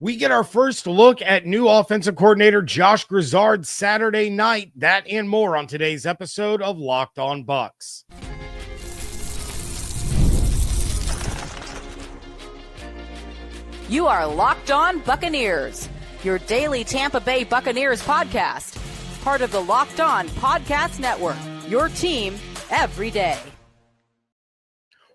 We get our first look at new offensive coordinator Josh Grizzard Saturday night. That and more on today's episode of Locked On Bucs. You are Locked On Buccaneers, your daily Tampa Bay Buccaneers podcast. Part of the Locked On Podcast Network, your team every day.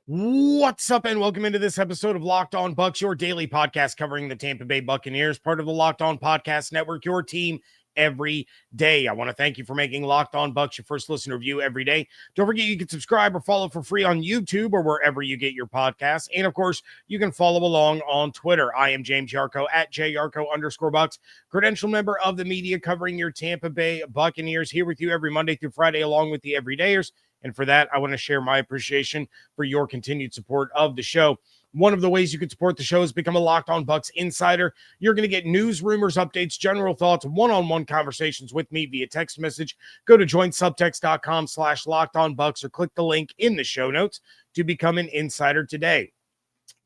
What's up, and welcome into this episode of Locked On Bucs, your daily podcast covering the Tampa Bay Buccaneers, part of the Locked On Podcast Network, your team every day. I want to thank you for making Locked On Bucs your first listen review every day. Don't forget you can subscribe or follow for free on YouTube or wherever you get your podcasts. And of course, you can follow along on Twitter. I am James Yarcho at JYarcho_Bucs, credential member of the media covering your Tampa Bay Buccaneers, here with you every Monday through Friday along with the everydayers. And for that, I want to share my appreciation for your continued support of the show. One of the ways you can support the show is become a Locked On Bucs insider. You're going to get news, rumors, updates, general thoughts, one-on-one conversations with me via text message. Go to joinsubtext.com/LockedOnBucs or click the link in the show notes to become an insider today.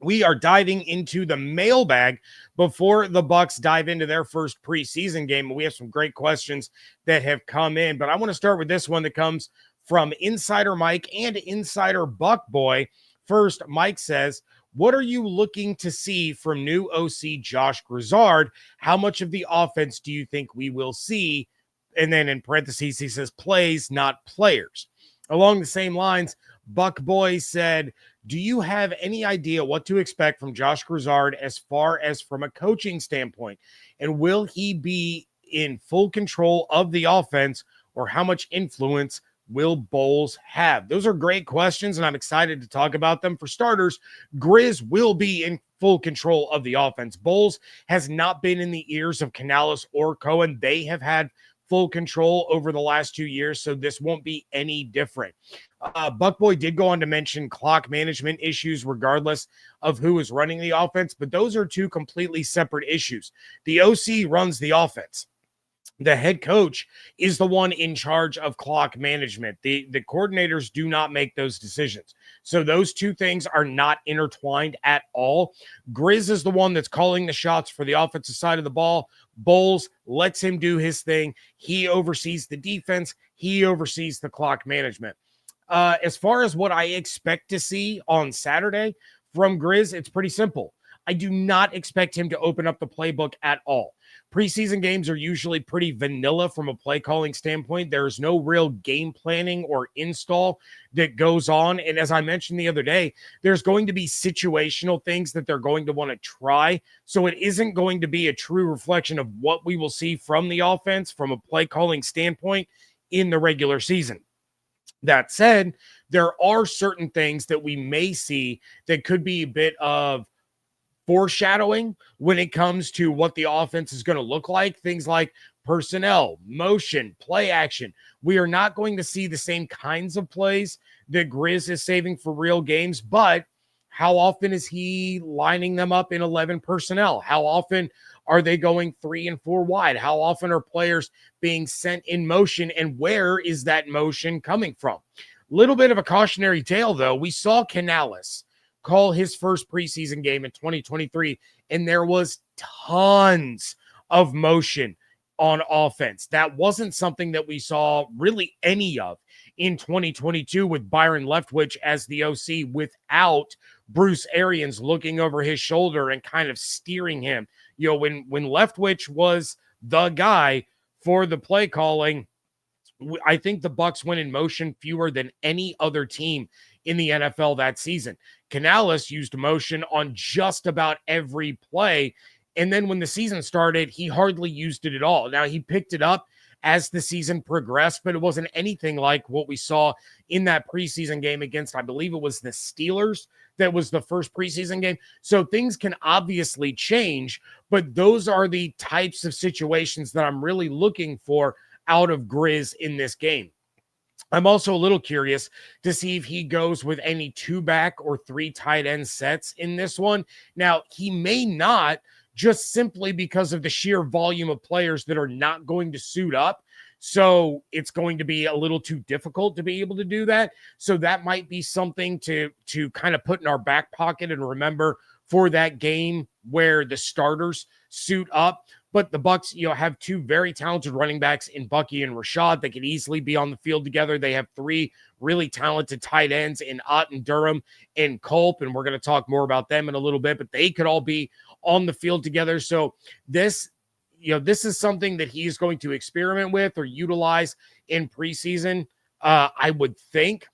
We are diving into the mailbag before the Bucs dive into their first preseason game. We have some great questions that have come in, but I want to start with this one that comes from Insider Mike and Insider Buck Boy. First, Mike says, what are you looking to see from new OC Josh Grizzard? How much of the offense do you think we will see? And then in parentheses, he says plays, not players. Along the same lines, Buck Boy said, do you have any idea what to expect from Josh Grizzard as far as from a coaching standpoint? And will he be in full control of the offense, or how much influence will Bowles have? Those are great questions, and I'm excited to talk about them. For starters, Grizz will be in full control of the offense. Bowles has not been in the ears of Canales or Cohen. They have had full control over the last 2 years, so this won't be any different. Buckboy did go on to mention clock management issues regardless of who is running the offense, but those are two completely separate issues. The OC runs the offense. The head coach is the one in charge of clock management. The coordinators do not make those decisions. So those two things are not intertwined at all. Grizz is the one that's calling the shots for the offensive side of the ball. Bowles lets him do his thing. He oversees the defense. He oversees the clock management. As far as what I expect to see on Saturday from Grizz, it's pretty simple. I do not expect him to open up the playbook at all. Preseason games are usually pretty vanilla from a play calling standpoint. There's no real game planning or install that goes on. And as I mentioned the other day, there's going to be situational things that they're going to want to try. So it isn't going to be a true reflection of what we will see from the offense from a play calling standpoint in the regular season. That said, there are certain things that we may see that could be a bit of foreshadowing when it comes to what the offense is going to look like. Things like personnel, motion, play action. We are not going to see the same kinds of plays that Grizz is saving for real games, but how often is he lining them up in 11 personnel? How often are they going 3 and 4 wide? How often are players being sent in motion, and where is that motion coming from? Little bit of a cautionary tale, though. We saw Canales call his first preseason game in 2023, and there was tons of motion on offense. That wasn't something that we saw really any of in 2022 with Byron Leftwich as the OC without Bruce Arians looking over his shoulder and kind of steering him. You know, when Leftwich was the guy for the play calling, I think the Bucs went in motion fewer than any other team in the NFL that season. Canales used motion on just about every play. And then when the season started, he hardly used it at all. Now, he picked it up as the season progressed, but it wasn't anything like what we saw in that preseason game against, I believe it was the Steelers. That was the first preseason game. So things can obviously change, but those are the types of situations that I'm really looking for out of Grizz in this game. I'm also a little curious to see if he goes with any 2-back or 3 tight end sets in this one. Now, he may not, just simply because of the sheer volume of players that are not going to suit up. So it's going to be a little too difficult to be able to do that. So that might be something to kind of put in our back pocket and remember for that game where the starters suit up. But the Bucs, have two very talented running backs in Bucky and Rashad. They could easily be on the field together. They have three really talented tight ends in Otton, Durham, and Culp, and we're going to talk more about them in a little bit, but they could all be on the field together. So this is something that he's going to experiment with or utilize in preseason, I would think.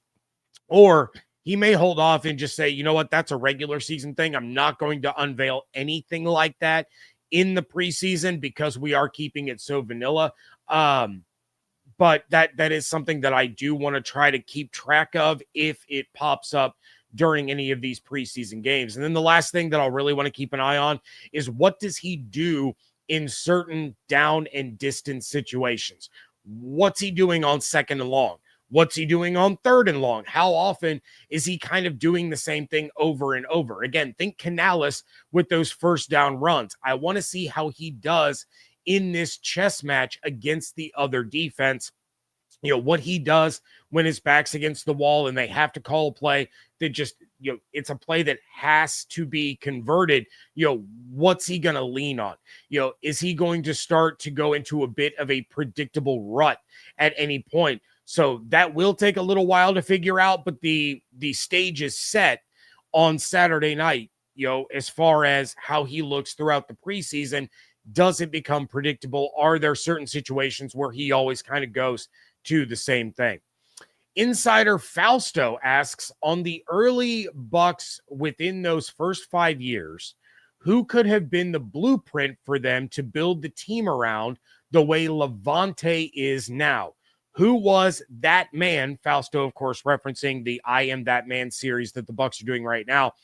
Or he may hold off and just say, you know what, that's a regular season thing. I'm not going to unveil anything like that in the preseason because we are keeping it so vanilla. But that is something that I do want to try to keep track of if it pops up during any of these preseason games. And then the last thing that I'll really want to keep an eye on is what does he do in certain down and distance situations? What's he doing on second and long? What's he doing on third and long? How often is he kind of doing the same thing over and over? Again, think Canales with those first down runs. I want to see how he does in this chess match against the other defense. What he does when his back's against the wall and they have to call a play that just, it's a play that has to be converted. What's he going to lean on? Is he going to start to go into a bit of a predictable rut at any point? So that will take a little while to figure out, but the stage is set on Saturday night, as far as how he looks throughout the preseason. Does it become predictable? Are there certain situations where he always kind of goes to the same thing? Insider Fausto asks, on the early Bucs within those first 5 years, who could have been the blueprint for them to build the team around the way Levante is now? Who was that man? Fausto, of course, referencing the I Am That Man series that the Bucs are doing right now.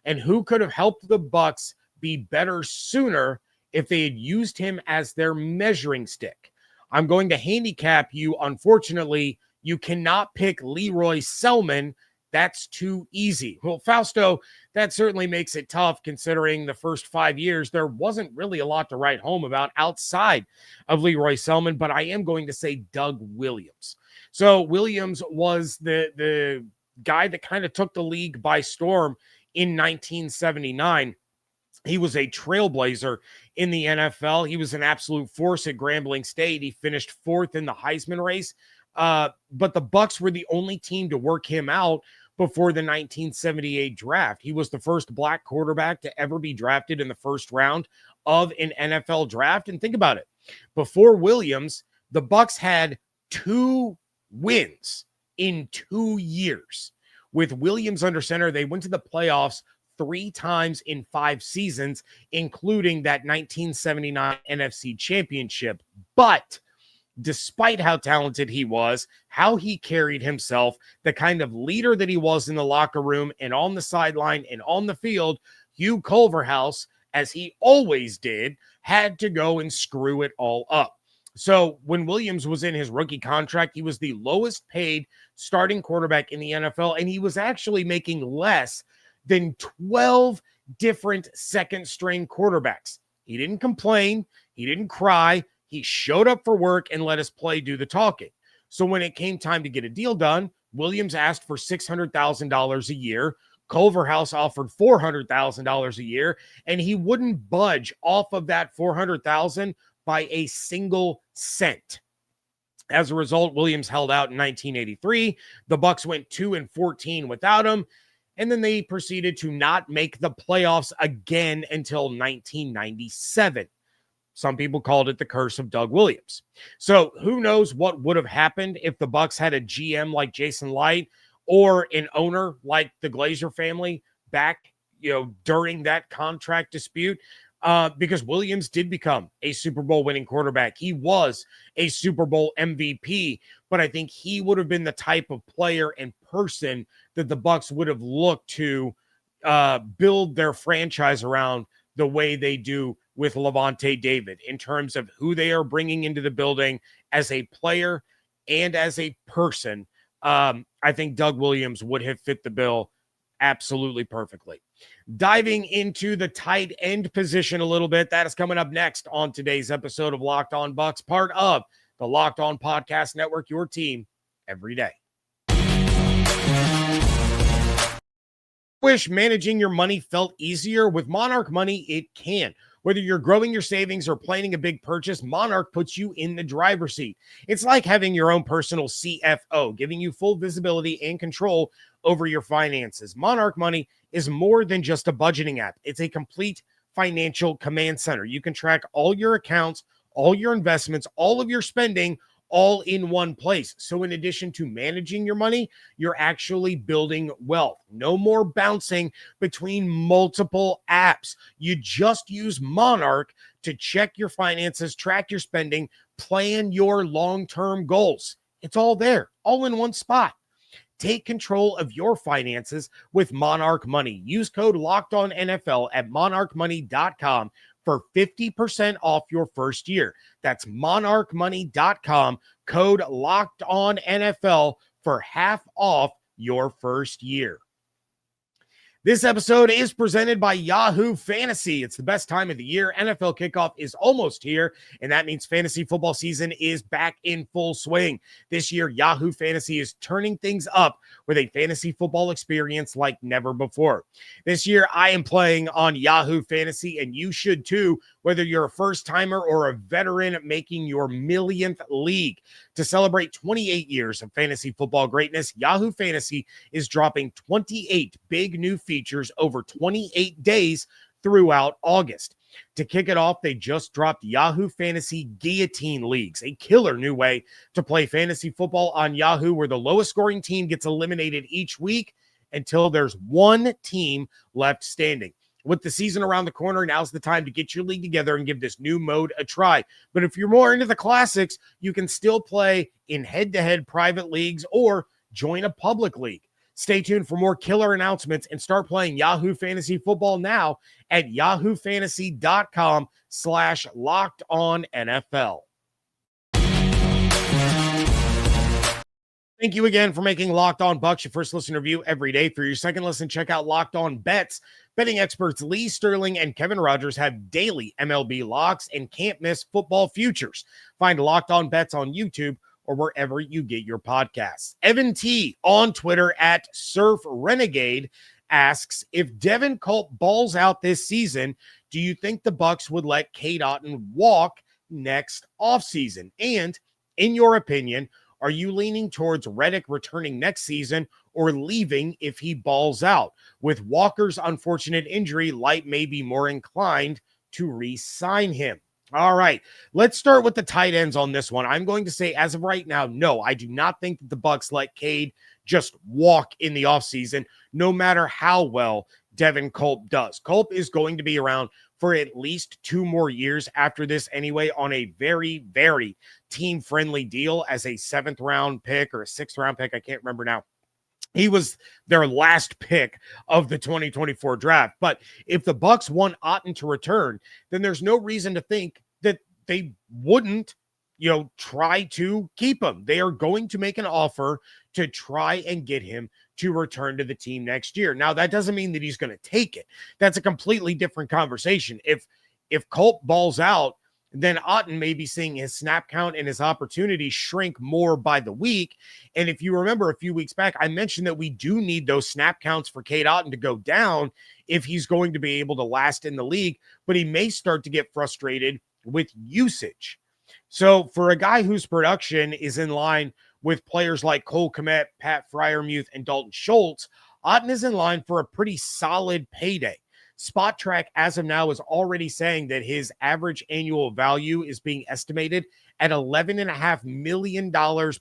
And who could have helped the Bucs be better sooner if they had used him as their measuring stick? I'm going to handicap you. Unfortunately, you cannot pick Leroy Selman. That's too easy. Well, Fausto, that certainly makes it tough considering the first 5 years, there wasn't really a lot to write home about outside of Leroy Selman, but I am going to say Doug Williams. So Williams was the guy that kind of took the league by storm in 1979. He was a trailblazer in the NFL. He was an absolute force at Grambling State. He finished fourth in the Heisman race. But the Bucs were the only team to work him out before the 1978 draft. He was the first black quarterback to ever be drafted in the first round of an NFL draft. And think about it. Before Williams, the Bucs had 2 wins in 2 years. With Williams under center, they went to the playoffs 3 times in 5 seasons, including that 1979 NFC Championship. But despite how talented he was, how he carried himself, the kind of leader that he was in the locker room and on the sideline and on the field, Hugh Culverhouse, as he always did, had to go and screw it all up. So when Williams was in his rookie contract, he was the lowest paid starting quarterback in the NFL, and he was actually making less than 12 different second-string quarterbacks. He didn't complain. He didn't cry. He showed up for work and let his play do the talking. So when it came time to get a deal done, Williams asked for $600,000 a year. Culverhouse offered $400,000 a year, and he wouldn't budge off of that $400,000 by a single cent. As a result, Williams held out in 1983. The Bucs went 2-14 without him, and then they proceeded to not make the playoffs again until 1997. Some people called it the curse of Doug Williams. So who knows what would have happened if the Bucs had a GM like Jason Licht or an owner like the Glazer family back, during that contract dispute. Because Williams did become a Super Bowl winning quarterback. He was a Super Bowl MVP, but I think he would have been the type of player and person that the Bucs would have looked to build their franchise around the way they do with Levante David in terms of who they are bringing into the building as a player and as a person. I think Doug Williams would have fit the bill absolutely perfectly. Diving into the tight end position a little bit, that is coming up next on today's episode of Locked On Bucs, part of the Locked On Podcast Network, your team every day. Wish managing your money felt easier? With Monarch Money, it can. Whether you're growing your savings or planning a big purchase, Monarch puts you in the driver's seat. It's like having your own personal CFO, giving you full visibility and control over your finances. Monarch Money is more than just a budgeting app. It's a complete financial command center. You can track all your accounts, all your investments, all of your spending, all in one place. So in addition to managing your money, you're actually building wealth. No more bouncing between multiple apps. You just use Monarch to check your finances, track your spending, plan your long-term goals. It's all there, all in one spot. Take control of your finances with Monarch Money. Use code LOCKEDONNFL at monarchmoney.com for 50% off your first year. That's monarchmoney.com, code LOCKEDONNFL for half off your first year. This episode is presented by Yahoo Fantasy. It's the best time of the year. NFL kickoff is almost here, and that means fantasy football season is back in full swing. This year, Yahoo Fantasy is turning things up with a fantasy football experience like never before. This year, I am playing on Yahoo Fantasy, and you should too, whether you're a first-timer or a veteran making your millionth league. To celebrate 28 years of fantasy football greatness, Yahoo Fantasy is dropping 28 big new features over 28 days throughout August. To kick it off, they just dropped Yahoo Fantasy Guillotine Leagues, a killer new way to play fantasy football on Yahoo, where the lowest scoring team gets eliminated each week until there's one team left standing. With the season around the corner, now's the time to get your league together and give this new mode a try. But if you're more into the classics, you can still play in head-to-head private leagues or join a public league. Stay tuned for more killer announcements and start playing Yahoo Fantasy Football now at yahoofantasy.com/LockedOnNFL. Thank you again for making Locked On Bucs your first listen review every day. For your second listen, check out Locked On Bets. Betting experts Lee Sterling and Kevin Rogers have daily MLB locks and can't miss football futures. Find Locked On Bets on YouTube or wherever you get your podcasts. Evan T. on Twitter at Surf Renegade asks, if Devin Culp balls out this season, do you think the Bucs would let Cade Otton walk next offseason? And in your opinion, are you leaning towards Reddick returning next season or leaving if he balls out? With Walker's unfortunate injury, Light may be more inclined to re-sign him. All right, let's start with the tight ends on this one. I'm going to say, as of right now, no, I do not think that the Bucs let Cade just walk in the offseason, no matter how well Devin Culp does. Culp is going to be around for at least 2 more years after this anyway, on a very, very team-friendly deal as a 7th-round pick or a 6th-round pick. I can't remember now. He was their last pick of the 2024 draft. But if the Bucs want Otton to return, then there's no reason to think that they wouldn't, try to keep him. They are going to make an offer to try and get him to return to the team next year. Now, that doesn't mean that he's going to take it. That's a completely different conversation. If Culp balls out, then Otton may be seeing his snap count and his opportunities shrink more by the week. And if you remember a few weeks back, I mentioned that we do need those snap counts for Cade Otton to go down if he's going to be able to last in the league, but he may start to get frustrated with usage. So for a guy whose production is in line with players like Cole Kmet, Pat Freiermuth, and Dalton Schultz, Otton is in line for a pretty solid payday. Spot Track as of now is already saying that his average annual value is being estimated at $11.5 million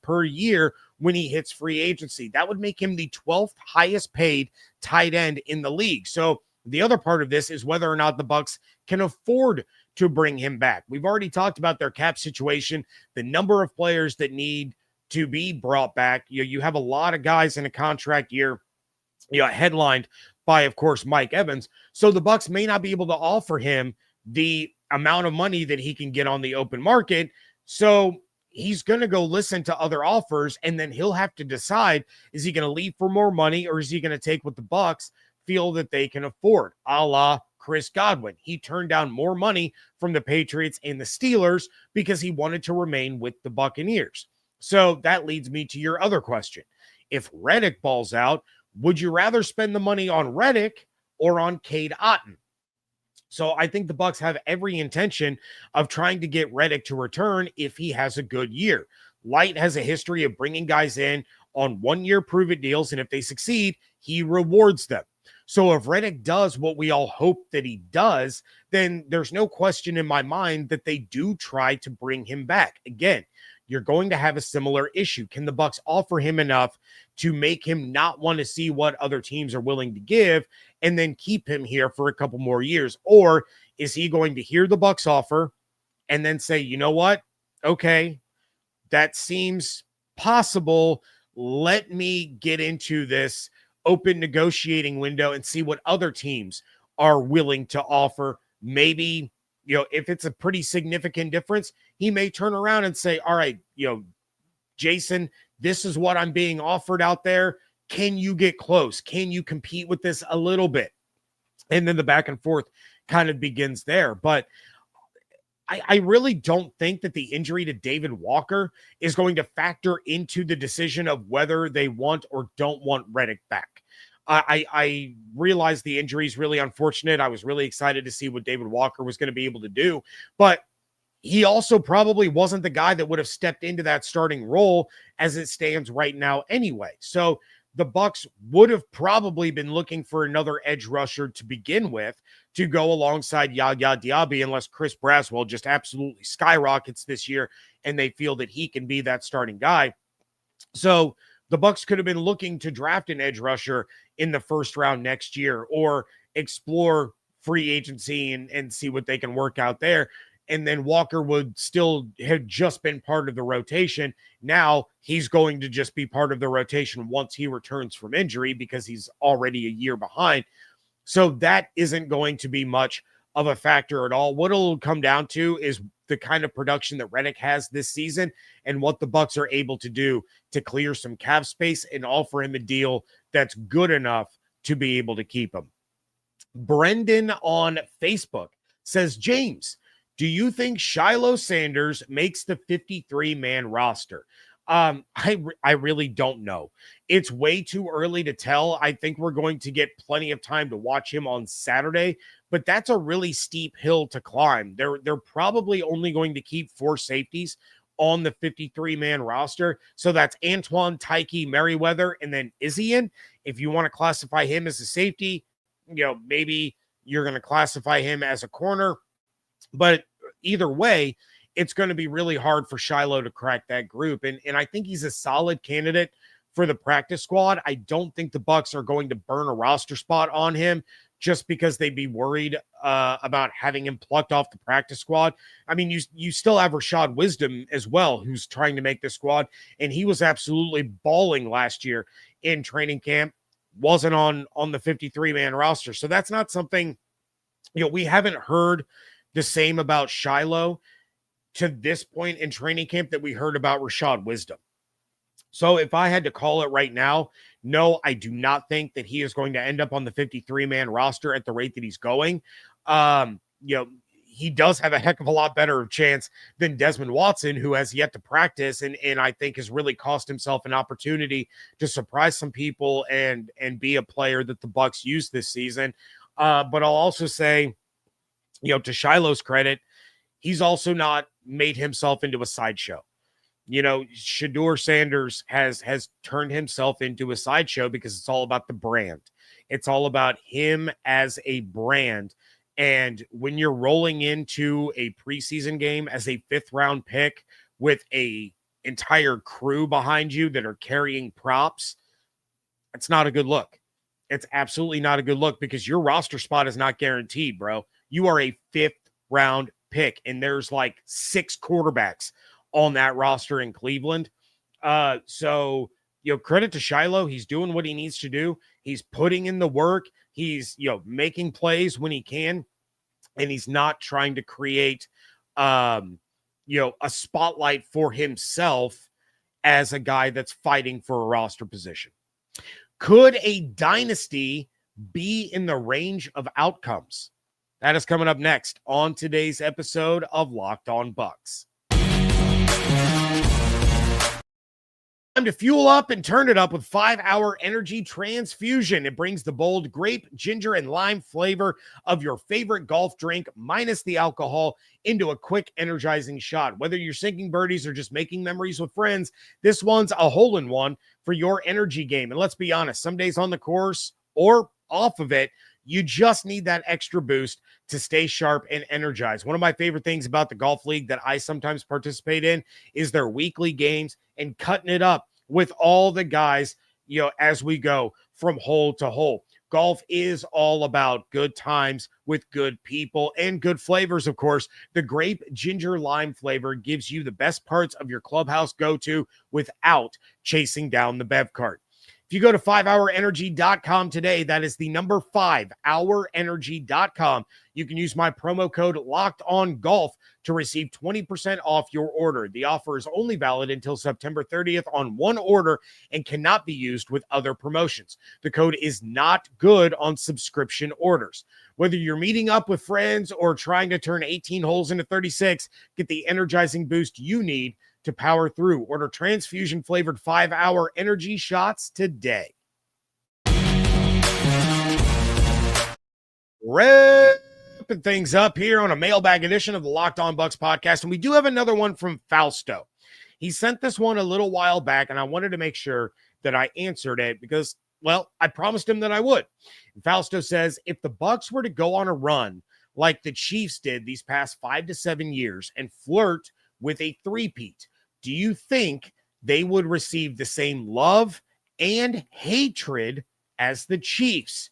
per year when he hits free agency. That would make him the 12th highest paid tight end in the league. So the other part of this is whether or not the Bucs can afford to bring him back. We've already talked about their cap situation, the number of players that need to be brought back. You have a lot of guys in a contract year, headlined by, of course, Mike Evans. So the Bucs may not be able to offer him the amount of money that he can get on the open market. So he's going to go listen to other offers, and then he'll have to decide, is he going to leave for more money, or is he going to take what the Bucs feel that they can afford, a la Chris Godwin. He turned down more money from the Patriots and the Steelers because he wanted to remain with the Buccaneers. So that leads me to your other question. If Reddick balls out, Would you rather spend the money on Reddick or on Cade Otton? So I think the Bucs have every intention of trying to get Reddick to return if he has a good year. Licht has a history of bringing guys in on one-year prove-it deals, and if they succeed, he rewards them. So if Reddick does what we all hope that he does, then there's no question in my mind that they do try to bring him back. Again, you're going to have a similar issue. Can the Bucs offer him enough to make him not want to see what other teams are willing to give and then keep him here for a couple more years? Or is he going to hear the Bucs offer and then say, you know what? Okay, that seems possible. Let me get into this open negotiating window and see what other teams are willing to offer. Maybe, if it's a pretty significant difference, he may turn around and say, all right, Jason, this is what I'm being offered out there. Can you get close? Can you compete with this a little bit? And then the back and forth kind of begins there. But I really don't think that the injury to David Walker is going to factor into the decision of whether they want or don't want Reddick back. I realize the injury is really unfortunate. I was really excited to see what David Walker was going to be able to do, but he also probably wasn't the guy that would have stepped into that starting role as it stands right now anyway. So the Bucs would have probably been looking for another edge rusher to begin with to go alongside Yaya Diaby, unless Chris Braswell just absolutely skyrockets this year and they feel that he can be that starting guy. So the Bucs could have been looking to draft an edge rusher in the first round next year or explore free agency and see what they can work out there. And then Walker would still have just been part of the rotation. Now he's going to just be part of the rotation once he returns from injury because he's already a year behind. So that isn't going to be much of a factor at all. What it'll come down to is the kind of production that Reddick has this season and what the Bucs are able to do to clear some cap space and offer him a deal that's good enough to be able to keep him. Brendan on Facebook says, James, do you think Shiloh Sanders makes the 53-man roster? I really don't know. It's way too early to tell. I think we're going to get plenty of time to watch him on Saturday, but that's a really steep hill to climb. They're probably only going to keep 4 safeties on the 53-man roster. So that's Antoine, Tyke, Merriweather, and then Isian. If you want to classify him as a safety, maybe you're going to classify him as a corner. But either way, it's going to be really hard for Shiloh to crack that group. And I think he's a solid candidate for the practice squad. I don't think the Bucs are going to burn a roster spot on him just because they'd be worried about having him plucked off the practice squad. I mean, you still have Rashad Wisdom as well, who's trying to make the squad. And he was absolutely balling last year in training camp, wasn't on the 53-man roster. So that's not something, we haven't heard the same about Shiloh to this point in training camp that we heard about Rashad Wisdom. So if I had to call it right now, no, I do not think that he is going to end up on the 53-man roster at the rate that he's going. He does have a heck of a lot better chance than Desmond Watson, who has yet to practice and I think has really cost himself an opportunity to surprise some people and be a player that the Bucs use this season. But I'll also say, to Shiloh's credit, he's also not made himself into a sideshow. Shedeur Sanders has turned himself into a sideshow because it's all about the brand. It's all about him as a brand. And when you're rolling into a preseason game as a 5th-round pick with a entire crew behind you that are carrying props, it's not a good look. It's absolutely not a good look because your roster spot is not guaranteed, bro. You are a 5th-round pick, and there's like 6 quarterbacks on that roster in Cleveland. So credit to Shiloh. He's doing what he needs to do. He's putting in the work. He's, making plays when he can, and he's not trying to create, a spotlight for himself as a guy that's fighting for a roster position. Could a dynasty be in the range of outcomes? That is coming up next on today's episode of Locked On Bucs. Time to fuel up and turn it up with 5-Hour Energy Transfusion. It brings the bold grape, ginger, and lime flavor of your favorite golf drink, minus the alcohol, into a quick, energizing shot. Whether you're sinking birdies or just making memories with friends, this one's a hole-in-one for your energy game. And let's be honest, some days on the course or off of it, you just need that extra boost to stay sharp and energized. One of my favorite things about the golf league that I sometimes participate in is their weekly games and cutting it up with all the guys, as we go from hole to hole. Golf is all about good times with good people and good flavors, of course. The grape ginger lime flavor gives you the best parts of your clubhouse go-to without chasing down the bev cart. If you go to 5hourenergy.com today, that is the number 5hourenergy.com. You can use my promo code LOCKEDONGOLF to receive 20% off your order. The offer is only valid until September 30th on one order and cannot be used with other promotions. The code is not good on subscription orders. Whether you're meeting up with friends or trying to turn 18 holes into 36, get the energizing boost you need to power through. Order transfusion flavored 5-Hour Energy shots today. Wrapping things up here on a mailbag edition of the Locked On Bucs podcast. And we do have another one from Fausto. He sent this one a little while back, and I wanted to make sure that I answered it because, well, I promised him that I would. And Fausto says, if the Bucs were to go on a run like the Chiefs did these past 5 to 7 years and flirt with a three-peat, do you think they would receive the same love and hatred as the Chiefs?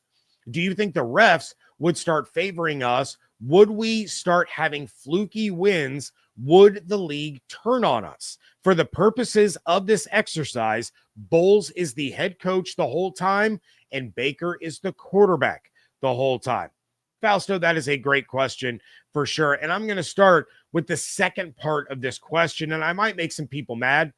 Do you think the refs would start favoring us? Would we start having fluky wins? Would the league turn on us? For the purposes of this exercise, Bowles is the head coach the whole time, and Baker is the quarterback the whole time. Fausto, that is a great question for sure. And I'm going to start with the second part of this question, and I might make some people mad,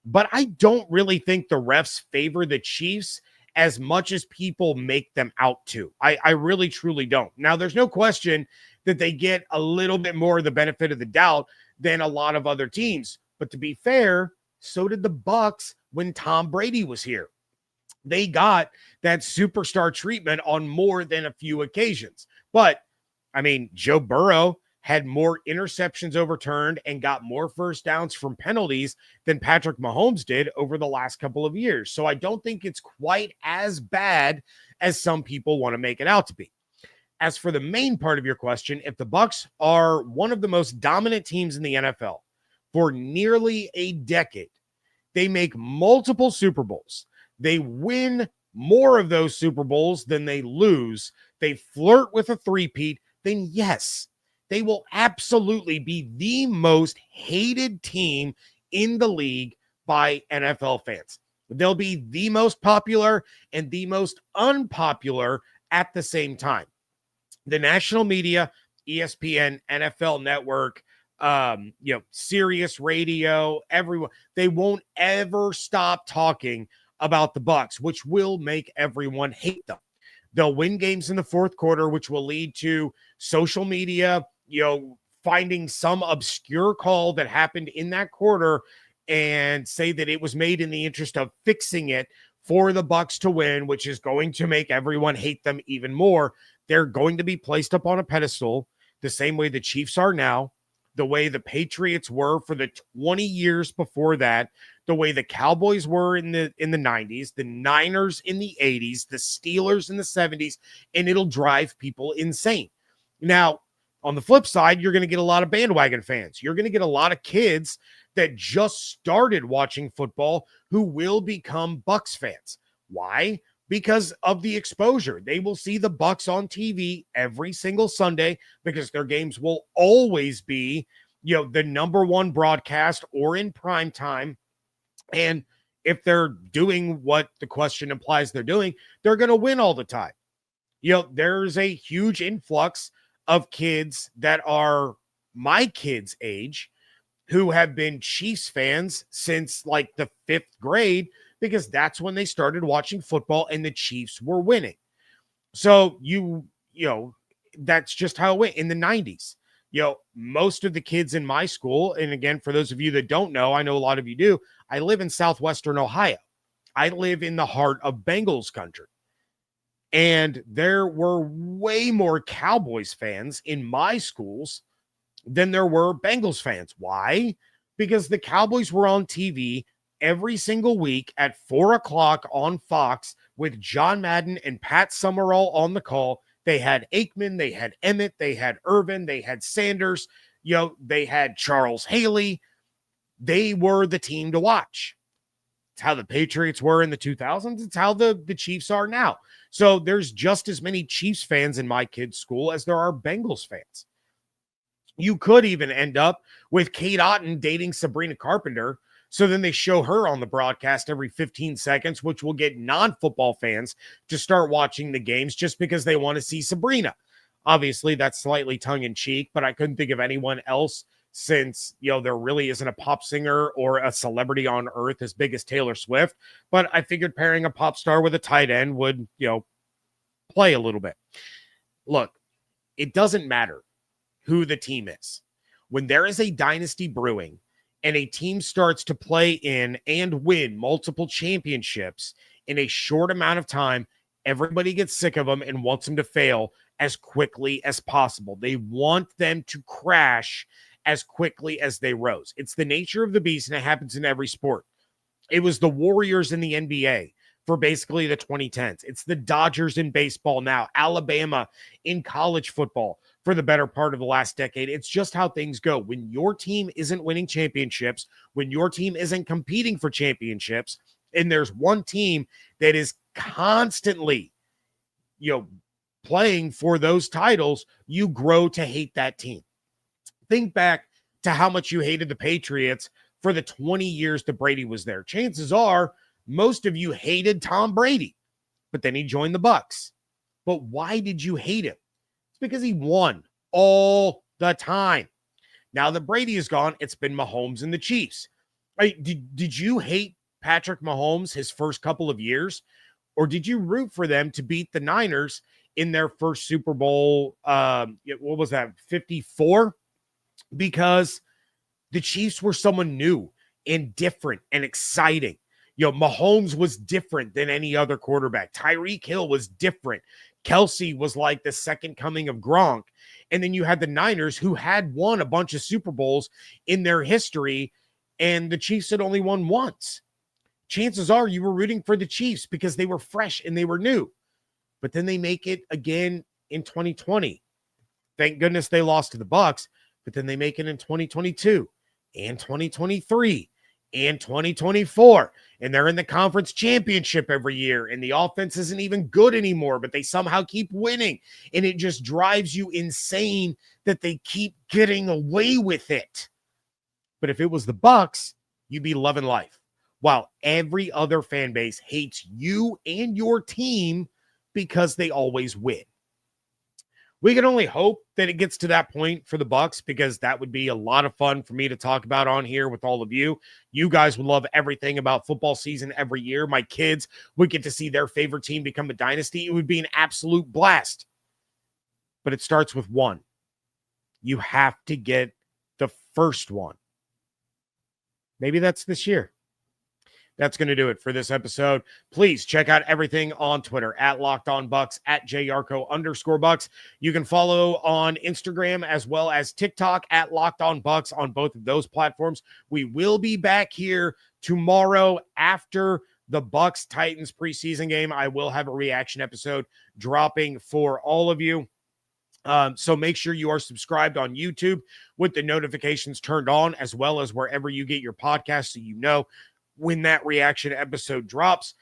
but I don't really think the refs favor the Chiefs as much as people make them out to. I really, truly don't. Now, there's no question that they get a little bit more of the benefit of the doubt than a lot of other teams. But to be fair, so did the Bucs when Tom Brady was here. They got that superstar treatment on more than a few occasions. But, I mean, Joe Burrow had more interceptions overturned and got more first downs from penalties than Patrick Mahomes did over the last couple of years. So I don't think it's quite as bad as some people want to make it out to be. As for the main part of your question, if the Bucs are one of the most dominant teams in the NFL for nearly a decade, they make multiple Super Bowls, they win more of those Super Bowls than they lose, they flirt with a three-peat, then yes, they will absolutely be the most hated team in the league by NFL fans. They'll be the most popular and the most unpopular at the same time. The national media, ESPN, NFL Network, Sirius Radio, everyone, they won't ever stop talking about the Bucs, which will make everyone hate them. They'll win games in the fourth quarter, which will lead to social media, finding some obscure call that happened in that quarter and say that it was made in the interest of fixing it for the Bucs to win, which is going to make everyone hate them even more. They're going to be placed up on a pedestal the same way the Chiefs are now, the way the Patriots were for the 20 years before that, the way the Cowboys were in the 90s, the Niners in the 80s, the Steelers in the 70s, and it'll drive people insane. Now, on the flip side, you're going to get a lot of bandwagon fans. You're going to get a lot of kids that just started watching football who will become Bucs fans. Why? Because of the exposure. They will see the Bucs on TV every single Sunday because their games will always be, the number one broadcast or in prime time. And if they're doing what the question implies they're doing, they're going to win all the time. There's a huge influx of kids that are my kids' age who have been Chiefs fans since like the 5th grade because that's when they started watching football and the Chiefs were winning. So that's just how it went in the 90s. Most of the kids in my school, and again, for those of you that don't know, I know a lot of you do, I live in Southwestern Ohio. I live in the heart of Bengals country. And there were way more Cowboys fans in my schools than there were Bengals fans. Why? Because the Cowboys were on TV every single week at 4 o'clock on Fox with John Madden and Pat Summerall on the call. They had Aikman, they had Emmett, they had Irvin, they had Sanders, they had Charles Haley. They were the team to watch. It's how the Patriots were in the 2000s. It's how the Chiefs are now. So there's just as many Chiefs fans in my kid's school as there are Bengals fans. You could even end up with Cade Otton dating Sabrina Carpenter. So then they show her on the broadcast every 15 seconds, which will get non-football fans to start watching the games just because they want to see Sabrina. Obviously, that's slightly tongue-in-cheek, but I couldn't think of anyone else since, there really isn't a pop singer or a celebrity on earth as big as Taylor Swift. But I figured pairing a pop star with a tight end would, play a little bit. Look, it doesn't matter who the team is. When there is a dynasty brewing and a team starts to play in and win multiple championships in a short amount of time, everybody gets sick of them and wants them to fail as quickly as possible. They want them to crash as quickly as they rose. It's the nature of the beast, and it happens in every sport. It was the Warriors in the NBA for basically the 2010s. It's the Dodgers in baseball now, Alabama in college football for the better part of the last decade. It's just how things go. When your team isn't winning championships, when your team isn't competing for championships, and there's one team that is constantly, playing for those titles, you grow to hate that team. Think back to how much you hated the Patriots for the 20 years that Brady was there. Chances are most of you hated Tom Brady, but then he joined the Bucs. But why did you hate him? It's because he won all the time. Now that Brady is gone, it's been Mahomes and the Chiefs. Did you hate Patrick Mahomes his first couple of years? Or did you root for them to beat the Niners in their first Super Bowl? What was that, 54? Because the Chiefs were someone new and different and exciting. Mahomes was different than any other quarterback. Tyreek Hill was different. Kelsey was like the second coming of Gronk. And then you had the Niners, who had won a bunch of Super Bowls in their history, and the Chiefs had only won once. Chances are you were rooting for the Chiefs because they were fresh and they were new. But then they make it again in 2020. Thank goodness they lost to the Bucs, but then they make it in 2022 and 2023 and 2024. And they're in the conference championship every year, and the offense isn't even good anymore, but they somehow keep winning. And it just drives you insane that they keep getting away with it. But if it was the Bucs, you'd be loving life, while every other fan base hates you and your team because they always win. We can only hope that it gets to that point for the Bucs, because that would be a lot of fun for me to talk about on here with all of you. You guys would love everything about football season every year. My kids would get to see their favorite team become a dynasty. It would be an absolute blast. But it starts with one. You have to get the first one. Maybe that's this year. That's going to do it for this episode. Please check out everything on Twitter at Locked On Bucs, at @JYarcho_Bucs. You can follow on Instagram as well as TikTok at Locked On Bucs on both of those platforms. We will be back here tomorrow after the Bucs Titans preseason game. I will have a reaction episode dropping for all of you. So make sure you are subscribed on YouTube with the notifications turned on, as well as wherever you get your podcasts, so you know when that reaction episode drops.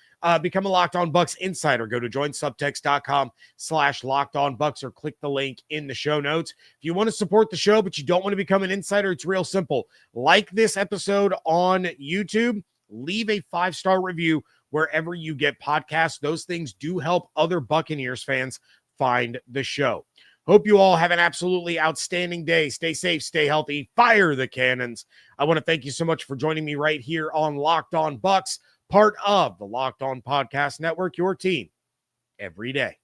Become a Locked On Bucs insider. Go to joinsubtext.com/LockedOnBucs or click the link in the show notes. If you want to support the show, but you don't want to become an insider, it's real simple. Like this episode on YouTube, leave a 5-star review wherever you get podcasts. Those things do help other Buccaneers fans find the show. Hope you all have an absolutely outstanding day. Stay safe, stay healthy, fire the cannons. I want to thank you so much for joining me right here on Locked On Bucs, part of the Locked On Podcast Network, your team every day.